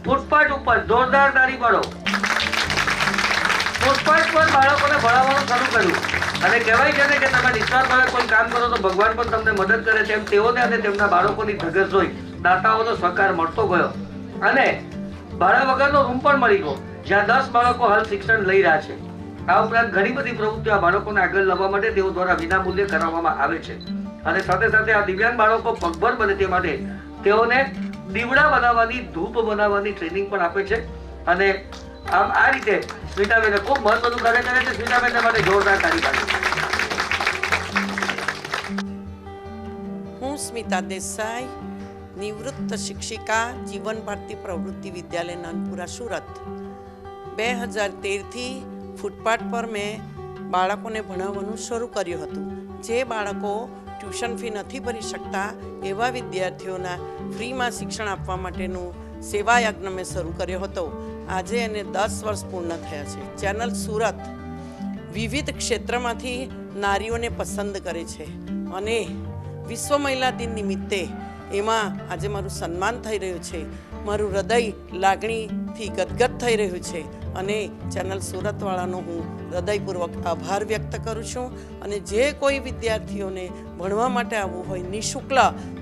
Footpath ઉપર જોરદાર તાળી પાડો। ફૂટપાથ પર બાળકોને ભણાવવાનું શરૂ કર્યું અને કહેવાય છે ને કે તમે નિસ્વાર્થપણે કોઈ કામ કરો તો ભગવાન પણ તમને મદદ કરે છે, એમ તેઓને અને તેમના બાળકોની ધગસ જોઈ દાતાઓનો સહકાર મળતો ગયો અને ભાડા વગરનો રૂમ પણ મળી ગયો, જ્યાં 10 બાળકો હાલ શિક્ષણ લઈ રહ્યા છે। આ ઉપરાંત ઘણી બધી પ્રવૃત્તિઓ આ બાળકોને આગળ લાવવા માટે તેઓ દ્વારા વિનામૂલ્યે કરાવવામાં આવે છે અને સાથે સાથે આ દિવ્યાંગ બાળકો પગભર બને તે માટે તેઓને દીવડા બનાવવાની, ધૂપ બનાવવાની ટ્રેનિંગ પણ આપે છે અને આમ આ રીતે સ્મિતાબેને ખૂબ મહત્વનું કાર્ય કરે છે। સ્મિતાબેન માટે જોરદાર તાળી પાડો। હું સ્મિતા દેસાઈ, નિવૃત્ત શિક્ષિકા, જીવન ભારતી પ્રવૃત્તિ વિદ્યાલય નાનપુરા સુરત। 2013થી ફૂટપાથ પર મેં બાળકોને ભણાવવાનું શરૂ કર્યું હતું। જે બાળકો ટ્યુશન ફી નથી ભરી શકતા એવા વિદ્યાર્થીઓના ફ્રીમાં શિક્ષણ આપવા માટેનું સેવા યજ્ઞ મેં શરૂ કર્યો હતો। આજે એને 10 વર્ષ પૂર્ણ થયા છે। ચેનલ સુરત વિવિધ ક્ષેત્રમાંથી નારીઓને પસંદ કરે છે અને વિશ્વ મહિલા દિન નિમિત્તે એમાં આજે મારું સન્માન થઈ રહ્યું છે। મારું હૃદય લાગણીથી ગદગદ થઈ રહ્યું છે અને ચેનલ સુરતવાળાનો હું હૃદયપૂર્વક આભાર વ્યક્ત કરું છું। અને જે કોઈ વિદ્યાર્થીઓને ભણવા માટે આવવું હોય નિઃશુલ્ક,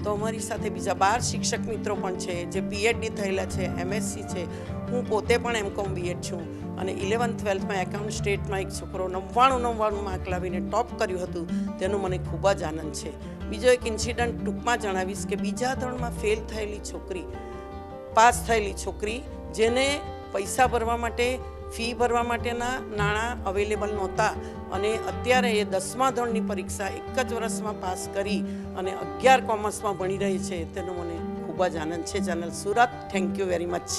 તો અમારી સાથે બીજા 12 શિક્ષક મિત્રો પણ છે જે PhD થયેલા છે, MSc છે। હું પોતે પણ MCom BEd છું અને 11th 12thમાં એકાઉન્ટ સ્ટેટમાં એક છોકરો 99 માર્ક લાવીને ટોપ કર્યું હતું, તેનો મને ખૂબ જ આનંદ છે। બીજો એક ઇન્સિડન્ટ ટૂંકમાં જણાવીશ કે બીજા ધોરણમાં ફેલ થયેલી છોકરી, પાસ થયેલી છોકરી, જેને પૈસા ભરવા માટે, ફી ભરવા માટેના નાણાં અવેલેબલ નહોતા અને અત્યારે એ 10મા ધોરણની પરીક્ષા એક જ વર્ષમાં પાસ કરી અને 11 કોમર્સમાં ભણી રહી છે, તેનો મને ખૂબ જ આનંદ છે। Channel Surat, thank you very much.